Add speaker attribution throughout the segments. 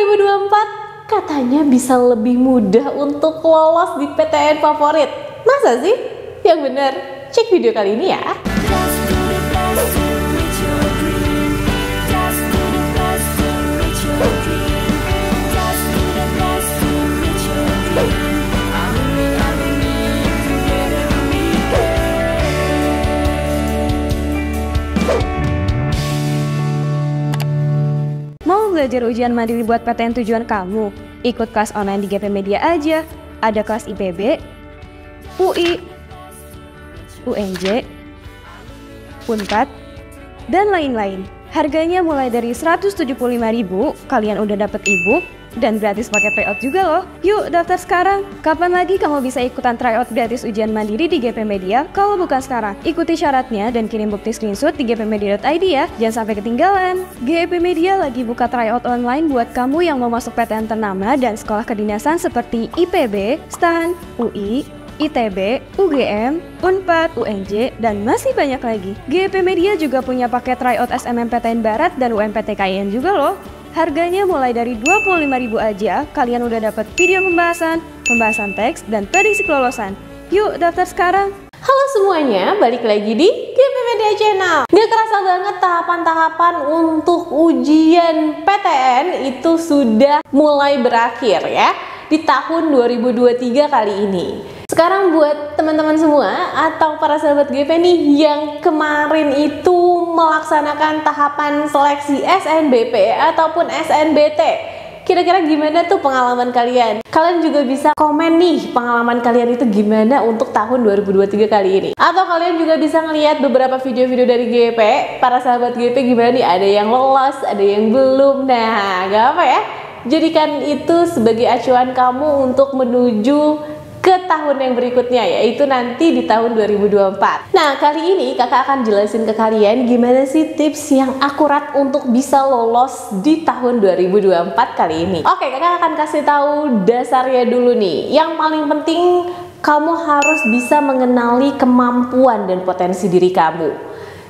Speaker 1: 2024 katanya bisa lebih mudah untuk lolos di PTN favorit. Masa sih? Yang bener, cek video kali ini ya.
Speaker 2: Mau belajar ujian mandiri buat PTN tujuan kamu? Ikut kelas online di GP Media aja. Ada kelas IPB, UI, UNJ, Unpad, dan lain-lain. Harganya mulai dari 175.000, kalian udah dapet ebook dan gratis pakai tryout juga loh. Yuk daftar sekarang. Kapan lagi kamu bisa ikutan tryout gratis ujian mandiri di GP Media kalau bukan sekarang? Ikuti syaratnya dan kirim bukti screenshot di gpmedia.id ya. Jangan sampai ketinggalan. GP Media lagi buka tryout online buat kamu yang mau masuk PTN ternama dan sekolah kedinasan seperti IPB, STAN, UI, ITB, UGM, Unpad, UNJ, dan masih banyak lagi. GP Media juga punya paket tryout SNMPTN Barat dan UMPTKIN juga loh. Harganya mulai dari 25.000 aja, kalian udah dapat video pembahasan teks, dan prediksi kelolosan. Yuk daftar sekarang.
Speaker 1: Halo semuanya, balik lagi di GP Media Channel. Gak kerasa banget tahapan-tahapan untuk ujian PTN itu sudah mulai berakhir ya di tahun 2023 kali ini. Sekarang buat teman-teman semua atau para sahabat GP nih yang kemarin itu melaksanakan tahapan seleksi SNBP ataupun SNBT, kira-kira gimana tuh pengalaman kalian? Kalian juga bisa komen nih pengalaman kalian itu gimana untuk tahun 2023 kali ini. Atau kalian juga bisa ngeliat beberapa video-video dari GP, para sahabat GP gimana nih, ada yang lolos, ada yang belum. Nah, gak apa ya, jadikan itu sebagai acuan kamu untuk menuju ke tahun yang berikutnya, yaitu nanti di tahun 2024. Nah, kali ini kakak akan jelasin ke kalian gimana sih tips yang akurat untuk bisa lolos di tahun 2024 kali ini. Oke, kakak akan kasih tahu dasarnya dulu nih. Yang paling penting, kamu harus bisa mengenali kemampuan dan potensi diri kamu.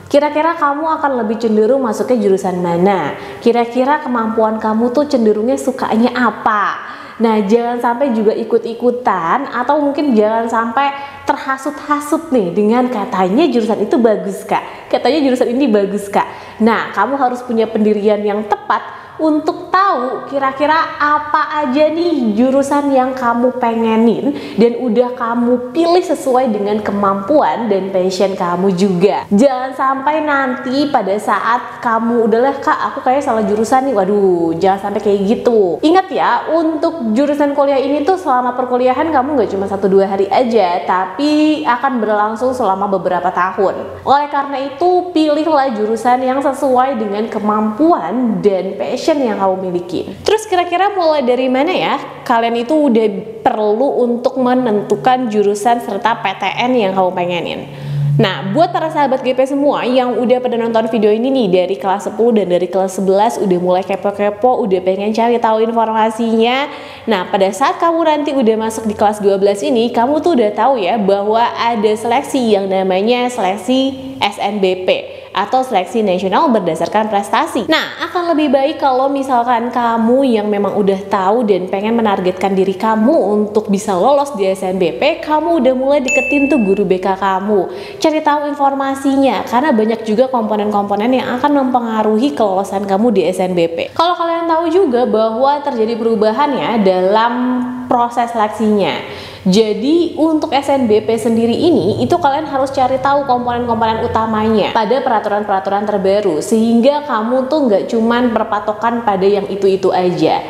Speaker 1: Kira-kira kamu akan lebih cenderung masuknya jurusan mana? Kira-kira kemampuan kamu tuh cenderungnya sukanya apa? Nah, jangan sampai juga ikut-ikutan atau mungkin jangan sampai terhasut-hasut nih dengan katanya jurusan itu bagus kak, katanya jurusan ini bagus kak. Nah, kamu harus punya pendirian yang tepat untuk tahu kira-kira apa aja nih jurusan yang kamu pengenin dan udah kamu pilih sesuai dengan kemampuan dan passion kamu juga. Jangan sampai nanti pada saat kamu udahlah kak aku kayak salah jurusan nih, waduh, jangan sampai kayak gitu. Ingat ya, untuk jurusan kuliah ini tuh selama perkuliahan kamu nggak cuma 1-2 hari aja, tapi akan berlangsung selama beberapa tahun. Oleh karena itu, pilihlah jurusan yang sesuai dengan kemampuan dan passion yang kamu miliki. Terus kira-kira mulai dari mana ya kalian itu udah perlu untuk menentukan jurusan serta PTN yang kamu pengenin? Nah, buat para sahabat GP semua yang udah pada nonton video ini nih dari kelas 10 dan dari kelas 11 udah mulai kepo-kepo, udah pengen cari tahu informasinya. Nah, pada saat kamu nanti udah masuk di kelas 12 ini, kamu tuh udah tahu ya bahwa ada seleksi yang namanya seleksi SNBP atau seleksi nasional berdasarkan prestasi. Nah, akan lebih baik kalau misalkan kamu yang memang udah tahu dan pengen menargetkan diri kamu untuk bisa lolos di SNBP, kamu udah mulai deketin tuh guru BK kamu. Cari tahu informasinya, karena banyak juga komponen-komponen yang akan mempengaruhi kelolosan kamu di SNBP. Kalau kalian tahu juga bahwa terjadi perubahan ya dalam proses seleksinya. Jadi untuk SNBP sendiri ini, itu kalian harus cari tahu komponen-komponen utamanya pada peraturan-peraturan terbaru, sehingga kamu tuh nggak cuman berpatokan pada yang itu-itu aja.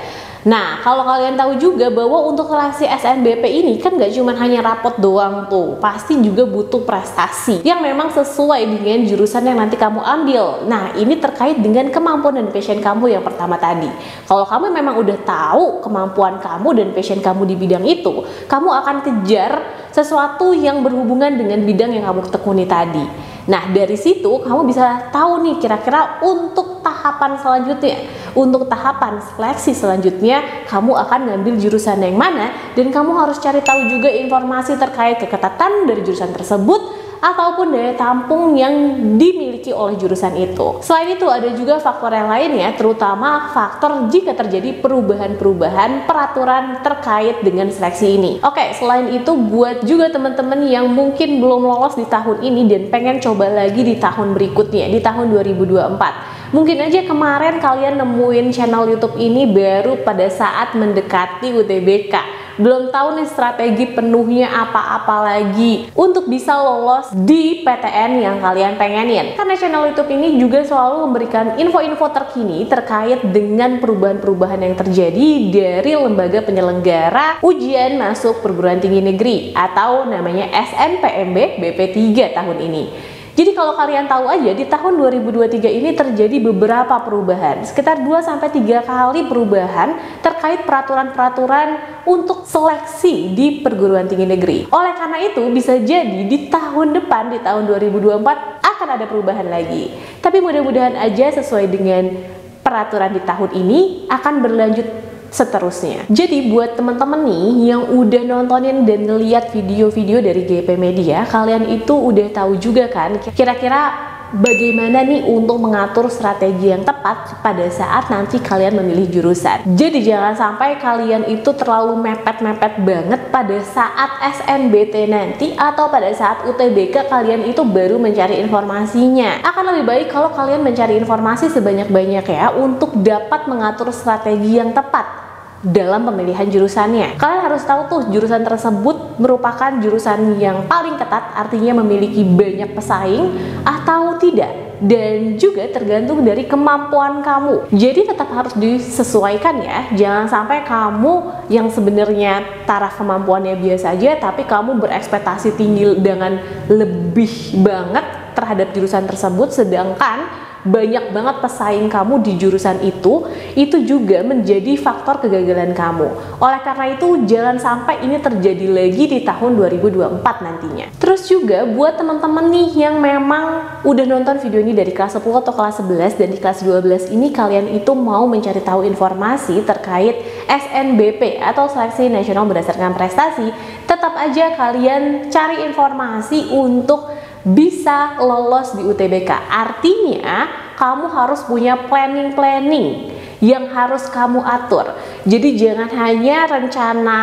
Speaker 1: Nah, kalau kalian tahu juga bahwa untuk seleksi SNBP ini kan nggak cuma hanya rapot doang tuh, pasti juga butuh prestasi yang memang sesuai dengan jurusan yang nanti kamu ambil. Nah, ini terkait dengan kemampuan dan passion kamu yang pertama tadi. Kalau kamu memang udah tahu kemampuan kamu dan passion kamu di bidang itu, kamu akan kejar sesuatu yang berhubungan dengan bidang yang kamu tekuni tadi. Nah, dari situ kamu bisa tahu nih kira-kira untuk tahapan selanjutnya, untuk tahapan seleksi selanjutnya kamu akan ngambil jurusan yang mana, dan kamu harus cari tahu juga informasi terkait keketatan dari jurusan tersebut, ataupun daya tampung yang dimiliki oleh jurusan itu. Selain itu ada juga faktor yang lain ya, terutama faktor jika terjadi perubahan-perubahan peraturan terkait dengan seleksi ini. Oke, selain itu buat juga teman-teman yang mungkin belum lolos di tahun ini dan pengen coba lagi di tahun berikutnya, di tahun 2024. Mungkin aja kemarin kalian nemuin channel YouTube ini baru pada saat mendekati UTBK. Belum tahu nih strategi penuhnya apa-apa lagi untuk bisa lolos di PTN yang kalian pengenin. Karena channel YouTube ini juga selalu memberikan info-info terkini terkait dengan perubahan-perubahan yang terjadi dari lembaga penyelenggara ujian masuk perguruan tinggi negeri atau namanya SNPMB BP3 tahun ini. Jadi kalau kalian tahu aja di tahun 2023 ini terjadi beberapa perubahan, sekitar 2-3 kali perubahan terkait peraturan-peraturan untuk seleksi di perguruan tinggi negeri. Oleh karena itu bisa jadi di tahun depan, di tahun 2024 akan ada perubahan lagi. Tapi mudah-mudahan aja sesuai dengan peraturan di tahun ini akan berlanjut seterusnya. Jadi buat teman-teman nih yang udah nontonin dan ngeliat video-video dari GP Media, kalian itu udah tahu juga kan kira-kira bagaimana nih untuk mengatur strategi yang tepat pada saat nanti kalian memilih jurusan. Jadi jangan sampai kalian itu terlalu mepet-mepet banget pada saat SNBT nanti atau pada saat UTBK kalian itu baru mencari informasinya. Akan lebih baik kalau kalian mencari informasi sebanyak-banyak ya untuk dapat mengatur strategi yang tepat dalam pemilihan jurusannya. Kalian harus tahu tuh jurusan tersebut merupakan jurusan yang paling ketat, artinya memiliki banyak pesaing atau tidak, dan juga tergantung dari kemampuan kamu. Jadi tetap harus disesuaikan ya, jangan sampai kamu yang sebenarnya taraf kemampuannya biasa aja tapi kamu berekspektasi tinggi dengan lebih banget terhadap jurusan tersebut, sedangkan banyak banget pesaing kamu di jurusan itu juga menjadi faktor kegagalan kamu. Oleh karena itu jangan sampai ini terjadi lagi di tahun 2024 nantinya. Terus juga buat teman-teman nih yang memang udah nonton video ini dari kelas 10 atau kelas 11 dan di kelas 12 ini kalian itu mau mencari tahu informasi terkait SNBP atau Seleksi Nasional Berdasarkan Prestasi, tetap aja kalian cari informasi untuk bisa lolos di UTBK. Artinya kamu harus punya planning yang harus kamu atur. Jadi jangan hanya rencana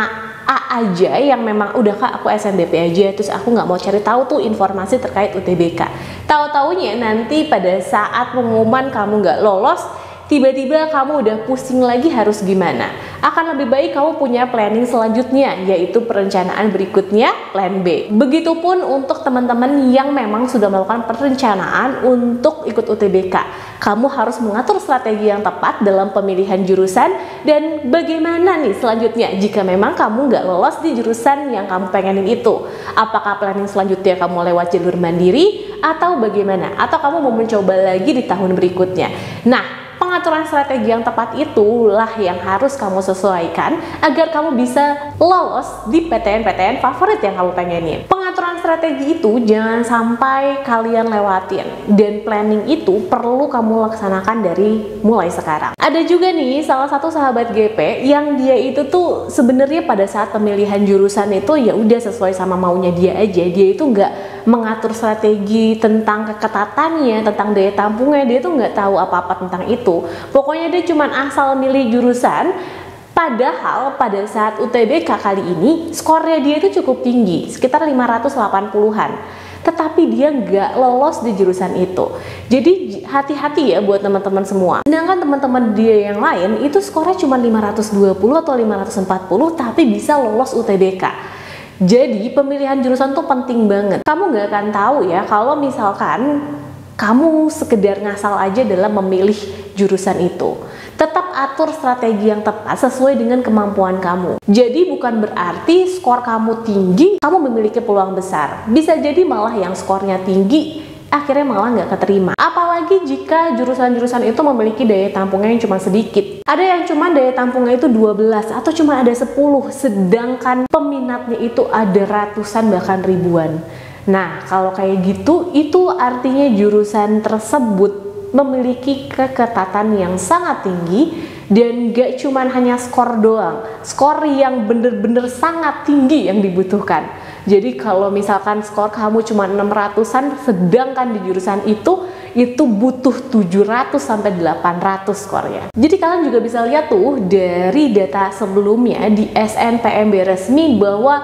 Speaker 1: A aja yang memang udah Kak aku SNBP aja terus aku nggak mau cari tahu tuh informasi terkait UTBK. Tahu-taunya nanti pada saat pengumuman kamu nggak lolos, tiba-tiba kamu udah pusing lagi harus gimana. Akan lebih baik kamu punya planning selanjutnya, yaitu perencanaan berikutnya, plan B. Begitupun untuk teman-teman yang memang sudah melakukan perencanaan untuk ikut UTBK. Kamu harus mengatur strategi yang tepat dalam pemilihan jurusan dan bagaimana nih selanjutnya jika memang kamu nggak lolos di jurusan yang kamu pengenin itu. Apakah planning selanjutnya kamu lewat jalur mandiri atau bagaimana? Atau kamu mau mencoba lagi di tahun berikutnya? Nah, pengaturan strategi yang tepat itulah yang harus kamu sesuaikan agar kamu bisa lolos di PTN-PTN favorit yang kamu pengenin. Pengaturan strategi itu jangan sampai kalian lewatin, dan planning itu perlu kamu laksanakan dari mulai sekarang. Ada juga nih salah satu sahabat GP yang dia itu tuh sebenarnya pada saat pemilihan jurusan itu ya udah sesuai sama maunya dia aja. Dia itu nggak mengatur strategi tentang keketatannya, tentang daya tampungnya, dia tuh nggak tahu apa-apa tentang itu. Pokoknya dia cuman asal milih jurusan, padahal pada saat UTBK kali ini skornya dia itu cukup tinggi, sekitar 580-an. Tetapi dia nggak lolos di jurusan itu. Jadi hati-hati ya buat teman-teman semua. Sedangkan teman-teman dia yang lain itu skornya cuma 520 atau 540 tapi bisa lolos UTBK. Jadi pemilihan jurusan tuh penting banget. Kamu nggak akan tahu ya kalau misalkan kamu sekedar ngasal aja dalam memilih jurusan itu. Tetap atur strategi yang tepat sesuai dengan kemampuan kamu. Jadi bukan berarti skor kamu tinggi, kamu memiliki peluang besar. Bisa jadi malah yang skornya tinggi akhirnya malah nggak keterima. Apalagi jika jurusan-jurusan itu memiliki daya tampungnya yang cuma sedikit. Ada yang cuma daya tampungnya itu 12 atau cuma ada 10, sedangkan peminatnya itu ada ratusan bahkan ribuan. Nah, kalau kayak gitu, itu artinya jurusan tersebut memiliki keketatan yang sangat tinggi dan gak cuman hanya skor doang, skor yang bener-bener sangat tinggi yang dibutuhkan. Jadi kalau misalkan skor kamu cuma 600-an, sedangkan di jurusan itu butuh 700 sampai 800 skornya. Jadi kalian juga bisa lihat tuh dari data sebelumnya di SNPMB resmi bahwa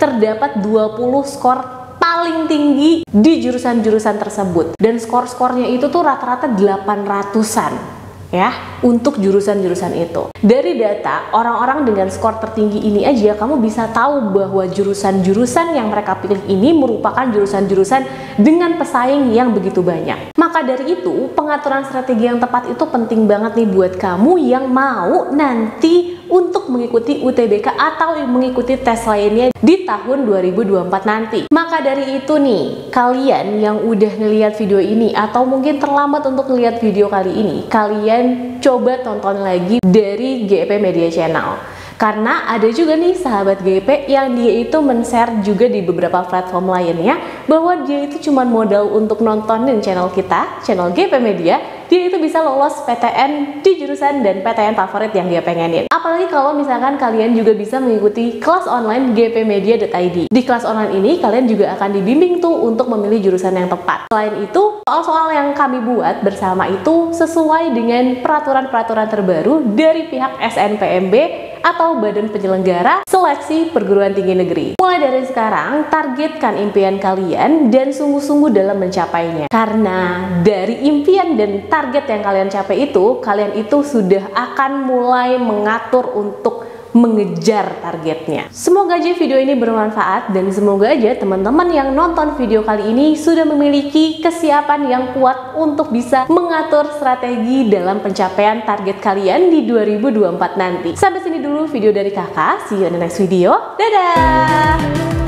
Speaker 1: terdapat 20 skor paling tinggi di jurusan-jurusan tersebut, dan skor-skornya itu tuh rata-rata 800-an ya untuk jurusan-jurusan itu. Dari data orang-orang dengan skor tertinggi ini aja kamu bisa tahu bahwa jurusan-jurusan yang mereka pilih ini merupakan jurusan-jurusan dengan pesaing yang begitu banyak. Maka dari itu pengaturan strategi yang tepat itu penting banget nih buat kamu yang mau nanti untuk mengikuti UTBK atau mengikuti tes lainnya di tahun 2024 nanti. Maka dari itu nih, kalian yang udah ngelihat video ini atau mungkin terlambat untuk ngelihat video kali ini, kalian coba tonton lagi dari GP Media Channel. Karena ada juga nih sahabat GP yang dia itu men-share juga di beberapa platform lainnya bahwa dia itu cuma modal untuk nontonin channel kita, channel GP Media, dia itu bisa lolos PTN di jurusan dan PTN favorit yang dia pengenin. Apalagi kalau misalkan kalian juga bisa mengikuti kelas online gpmedia.id. Di kelas online ini kalian juga akan dibimbing tuh untuk memilih jurusan yang tepat. Selain itu, soal-soal yang kami buat bersama itu sesuai dengan peraturan-peraturan terbaru dari pihak SNPMB atau Badan Penyelenggara Seleksi Perguruan Tinggi Negeri. Mulai dari sekarang, targetkan impian kalian dan sungguh-sungguh dalam mencapainya. Karena dari impian dan target yang kalian capai itu, kalian itu sudah akan mulai mengatur untuk mengejar targetnya. Semoga aja video ini bermanfaat dan semoga aja teman-teman yang nonton video kali ini sudah memiliki kesiapan yang kuat untuk bisa mengatur strategi dalam pencapaian target kalian di 2024 nanti. Sampai sini dulu video dari kakak, see you in the next video. Dadah!